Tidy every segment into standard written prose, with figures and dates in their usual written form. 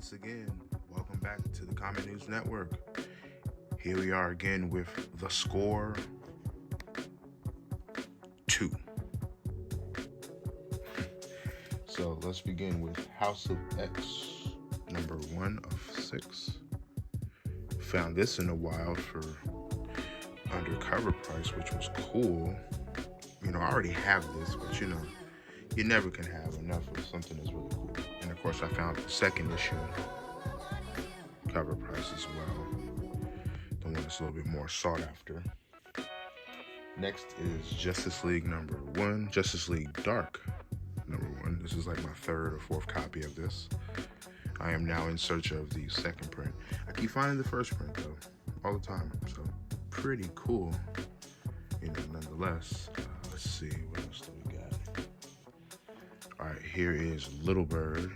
once again, welcome back to the Comic News Network. Here we are again with The Score 2. So let's begin with House of X, number 1 of 6. Found this in a while for undercover price, which was cool. You know, I already have this, but you know, you never can have enough of something that's really cool. And of course, I found the second issue cover price as well. The one that's a little bit more sought after. Next is Justice League number 1, Justice League Dark number 1. This is like my third or fourth copy of this. I am now in search of the second print. I keep finding the first print though, all the time. So pretty cool, you know, nonetheless. Let's see, what else do we got? All right, here is Little Bird.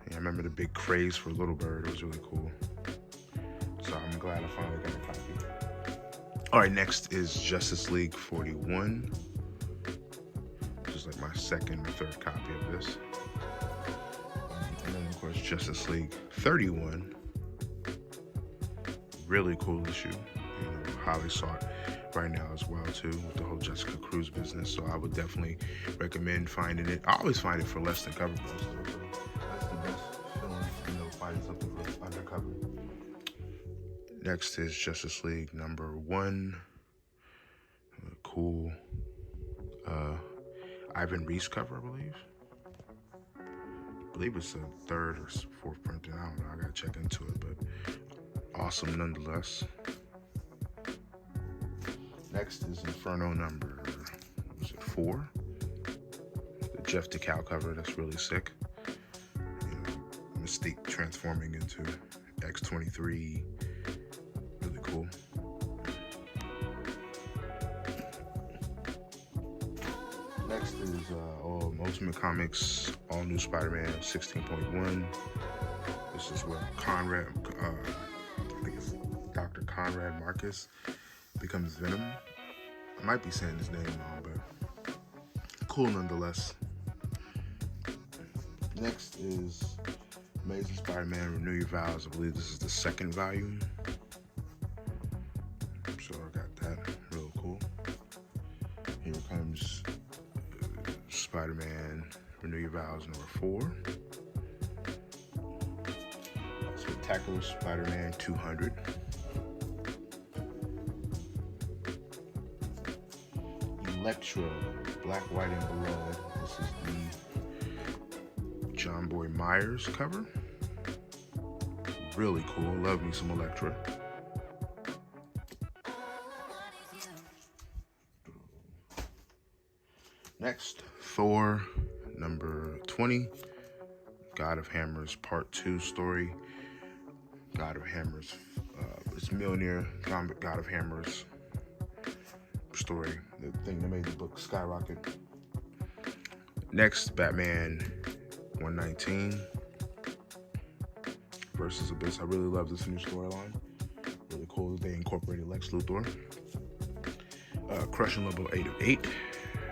Yeah, I remember the big craze for Little Bird. It was really cool. So I'm glad I finally got a copy. All right, next is Justice League 41. Which is like my second or third copy of this. And then, of course, Justice League 31. Really cool issue. You know, highly sought right now as well too, with the whole Jessica Cruz business. So I would definitely recommend finding it. I always find it for less than cover price. So that's the best feeling, you know, finding something for undercover. Next is Justice League number 1. Cool Ivan Reese cover, I believe it's the third or fourth printing. I don't know, I gotta check into it, but awesome nonetheless. Next is Inferno number, 4? The Jeff DeCal cover, that's really sick. You know, Mystique transforming into X-23, really cool. Next is Ultimate Comics All New Spider-Man 16.1. This is where Conrad, I think it's Dr. Conrad Marcus becomes Venom. I might be saying his name wrong, but cool nonetheless. Next is Amazing Spider-Man Renew Your Vows. I believe this is the second volume. So I got that, real cool. Here comes Spider-Man Renew Your Vows number 4. Spectacular Spider-Man 200. Electra, Black, White, and Blood. This is the John Boy Myers cover. Really cool. Love me some Electra. Next, Thor number 20. God of Hammers Part 2 story. God of Hammers. It's Mjolnir, God of Hammers story, the thing that made the book skyrocket. Next, Batman 119 versus Abyss. I really love this new storyline. Really cool that they incorporated Lex Luthor. Crushing Level 8 of 8.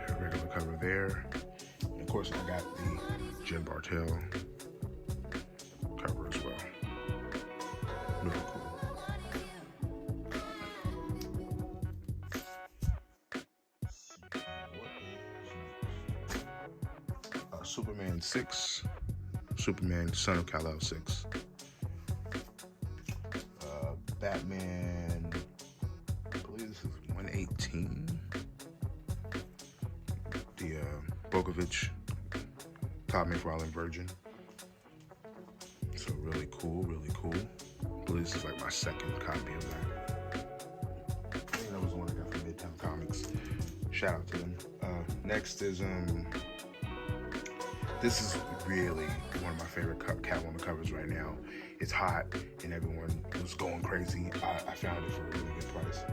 A regular cover there. And of course, I got the Jen Bartel cover as well. Really cool. Superman 6, Superman Son of Kal-El 6, Batman, I believe this is 118, the Bogovich, Todd McFarlane Virgin. So really cool, really cool. I believe this is like my second copy of that. I think that was the one I got from Midtown Comics. Shout out to them. Next is this is really one of my favorite Catwoman covers right now. It's hot and everyone was going crazy. I found it for a really good price.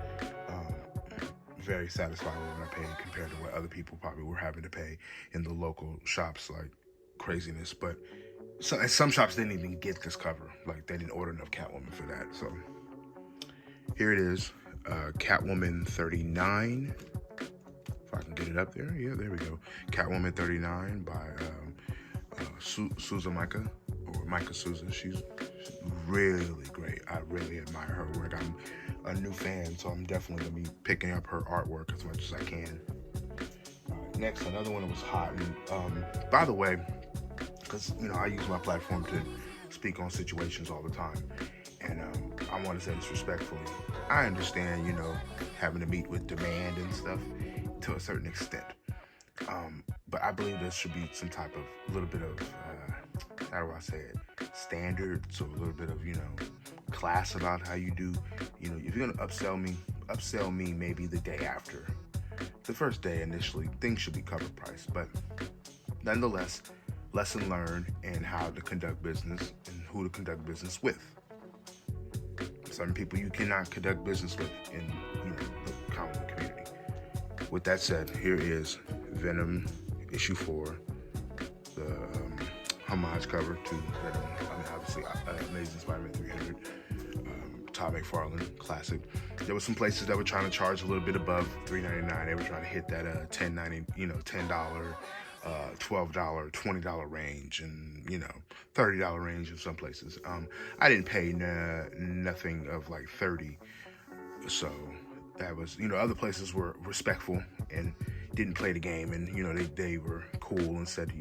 Very satisfied with what I paid compared to what other people probably were having to pay in the local shops, like craziness. But some shops didn't even get this cover. Like they didn't order enough Catwoman for that. So here it is, Catwoman 39. If I can get it up there. Yeah, there we go. Catwoman 39 by Suzumika or Micah Souza. She's really great. I really admire her work. I'm a new fan, so I'm definitely going to be picking up her artwork as much as I can. Next, another one that was hot. And by the way, because, I use my platform to speak on situations all the time. And I want to say this respectfully. I understand, having to meet with demand and stuff to a certain extent. But I believe there should be some type of little bit of, how do I say it, standards, or a little bit of, class about how you do. If you're going to upsell me maybe the day after. The first day initially, things should be cover price. But nonetheless, lesson learned in how to conduct business and who to conduct business with. Certain people you cannot conduct business with in the comic community. With that said, here is Venom issue 4, the homage cover to Venom. Obviously, Amazing Spider-Man 300, Todd McFarlane classic. There were some places that were trying to charge a little bit above $3.99. They were trying to hit that $10.90, $10, $12, $20 range, and $30 range in some places. I didn't pay nothing of like $30, so that was, other places were respectful and didn't play the game, and they were cool and said,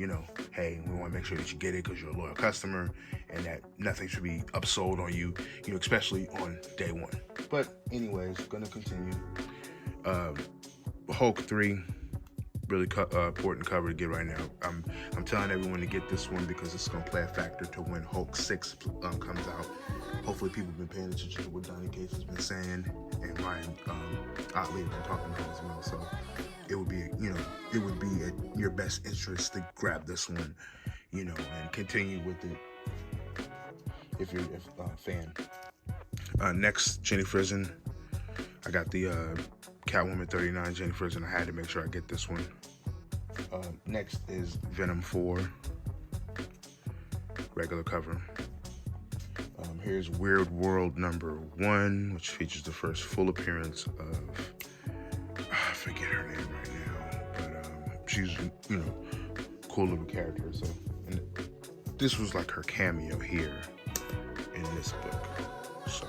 hey, we want to make sure that you get it because you're a loyal customer and that nothing should be upsold on you, especially on day one. But anyways, gonna continue. Hulk 3. Really important cover to get right now. I'm telling everyone to get this one because it's going to play a factor to when Hulk 6 comes out. Hopefully people have been paying attention to what Donny Cates has been saying, and Ryan Otley have been talking about as well. So it would be, it would be at your best interest to grab this one, and continue with it if you're a fan. Next, Jenny Frison. I got the Catwoman 39 Jenny Frison. I had to make sure I get this one. Next is Venom 4, regular cover. Here's Weird World number 1, which features the first full appearance of, I forget her name right now, but she's, cool little character. So, and this was like her cameo here in this book. So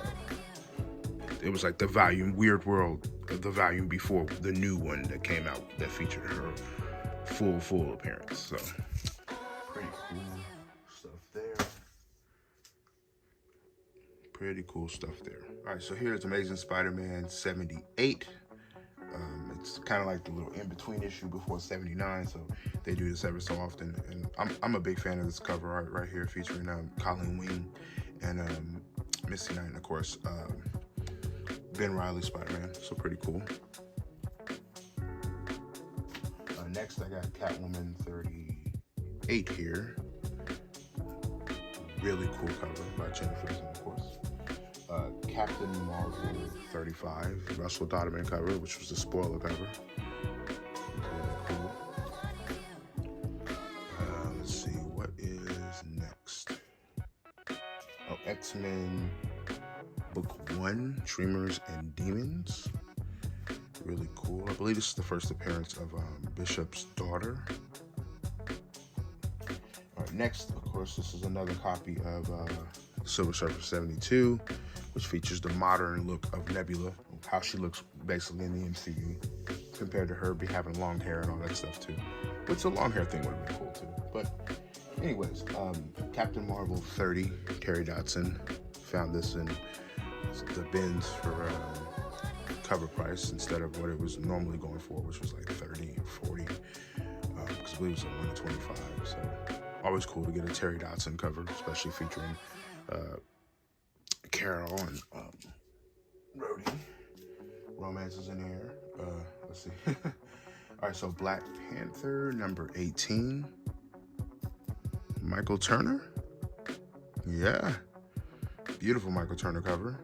it was like the volume, Weird World, the volume before the new one that came out that featured her full appearance. So pretty cool stuff there. All right, so here's Amazing Spider-Man 78. It's kind of like the little in-between issue before 79, so they do this every so often. And I'm a big fan of this cover art right here, featuring Colleen Wing and Misty Knight, and of course Ben Reilly Spider-Man. So pretty cool. Next, I got Catwoman 38 here. Really cool cover by Jenny Frison, of course. Captain Marvel 35, Russell Dodderman cover, which was the spoiler cover. Really cool. Let's see, what is next? Oh, X-Men Book 1, Dreamers and Demons. Really cool. I believe this is the first appearance of Bishop's daughter. All right, next, of course, this is another copy of Silver Surfer 72, which features the modern look of Nebula, how she looks basically in the MCU, compared to her having long hair and all that stuff too. Which the long hair thing would have been cool too. But anyways, Captain Marvel 30, Terry Dodson, found this in the bins for cover price instead of what it was normally going for, which was like 30 or 40, because I believe it was like 125. So always cool to get a Terry Dodson cover, especially featuring Carol and Rhodey. Romance is in the air. Let's see. All right, so Black Panther number 18. Michael Turner. Yeah, beautiful Michael Turner cover.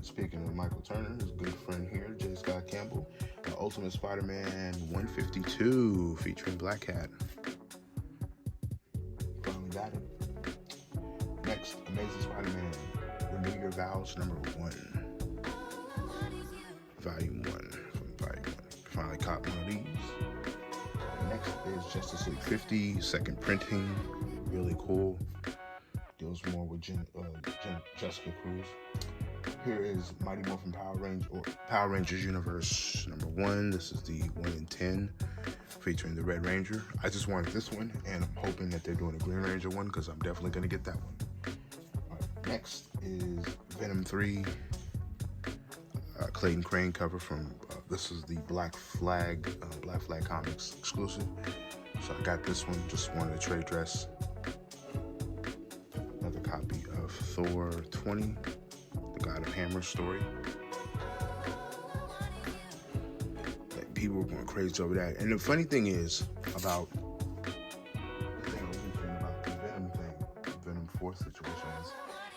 Speaking of Michael Turner, his good friend here, J. Scott Campbell, Ultimate Spider-Man 152, featuring Black Cat. Finally got it. Next, Amazing Spider-Man, Renew Your Vows number 1. Volume 1, from Volume 1. Finally caught one of these. Next is Justice League 50, second printing. really cool. Deals more with Jessica Cruz. Here is Mighty Morphin Power Rangers Universe #1. This is the 1 in 10 featuring the Red Ranger. I just wanted this one, and I'm hoping that they're doing a Green Ranger one because I'm definitely going to get that one. All right, next is Venom 3. Clayton Crane cover from, this is the Black Flag Comics exclusive. So I got this one, just wanted a trade dress. Another copy of Thor 20, the God of Hammer story. People were going crazy over that. And the funny thing is about the Venom thing, Venom 4 situation is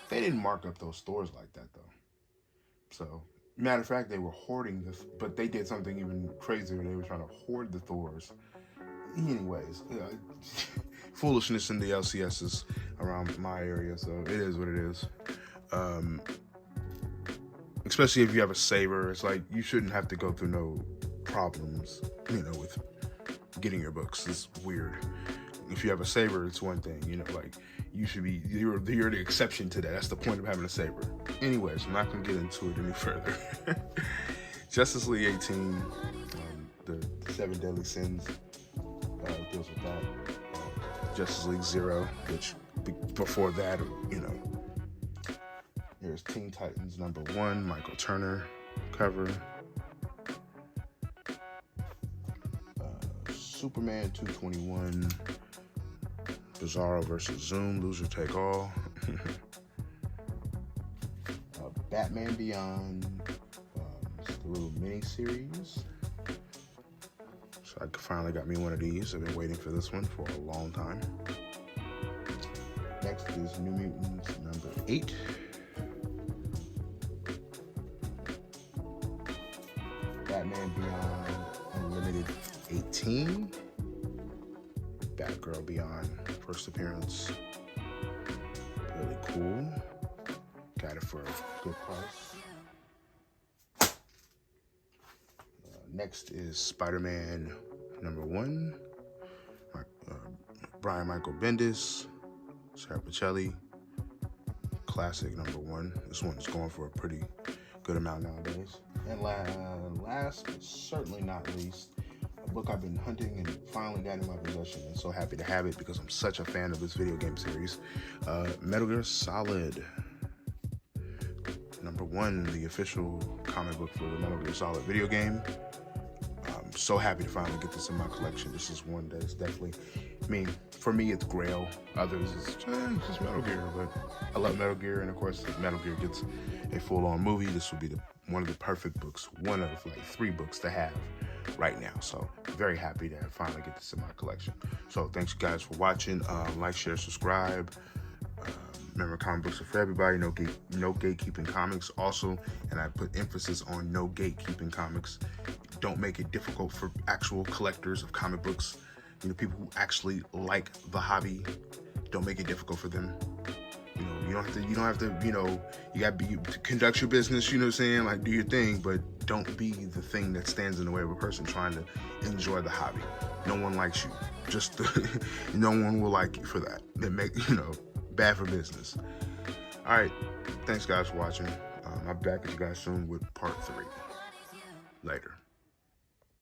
they didn't mark up those stores like that though. So, matter of fact, they were hoarding this, but they did something even crazier. They were trying to hoard the Thors. Anyways, foolishness in the LCSs around my area, so it is what it is. Especially if you have a saver, it's like you shouldn't have to go through no problems, with getting your books. It's weird. If you have a saver, it's one thing, like you're the exception to that. That's the point of having a saver. Anyways, I'm not gonna get into it any further. Justice League 18, the 7 Deadly Sins, deals with that. Justice League 0, which before that, here's Teen Titans #1, Michael Turner cover. Superman 221, Bizarro versus Zoom, loser take all. Batman Beyond, it's a little mini series. So I finally got me one of these. I've been waiting for this one for a long time. Next is New Mutants #8. Batman Beyond Unlimited 18. Batgirl Beyond first appearance. Really cool. Got it for a good price. Next is Spiderman #1. Brian Michael Bendis, Sarah Pichelli. Classic #1. This one's going for a pretty good amount nowadays. And last, but certainly not least, a book I've been hunting and finally got in my possession, and so happy to have it because I'm such a fan of this video game series. Metal Gear Solid #1, the official comic book for the Metal Gear Solid video game. I'm so happy to finally get this in my collection. This is one that's definitely, for me it's Grail. Others it's just Metal Gear, but I love Metal Gear, and of course if Metal Gear gets a full-on movie, this will be one of the perfect books, one of like 3 books to have right now. So very happy to finally get this in my collection. So thanks you guys for watching. Like, share, subscribe. Remember, comic books are for everybody. No gatekeeping comics. Also, and I put emphasis on no gatekeeping comics. Don't make it difficult for actual collectors of comic books. People who actually like the hobby. Don't make it difficult for them. You don't have to, you got to conduct your business, you know what I'm saying? Like, do your thing, but don't be the thing that stands in the way of a person trying to enjoy the hobby. No one likes you. No one will like you for that. That make, bad for business. All right. Thanks, guys, for watching. I'll be back with you guys soon with part 3. Later.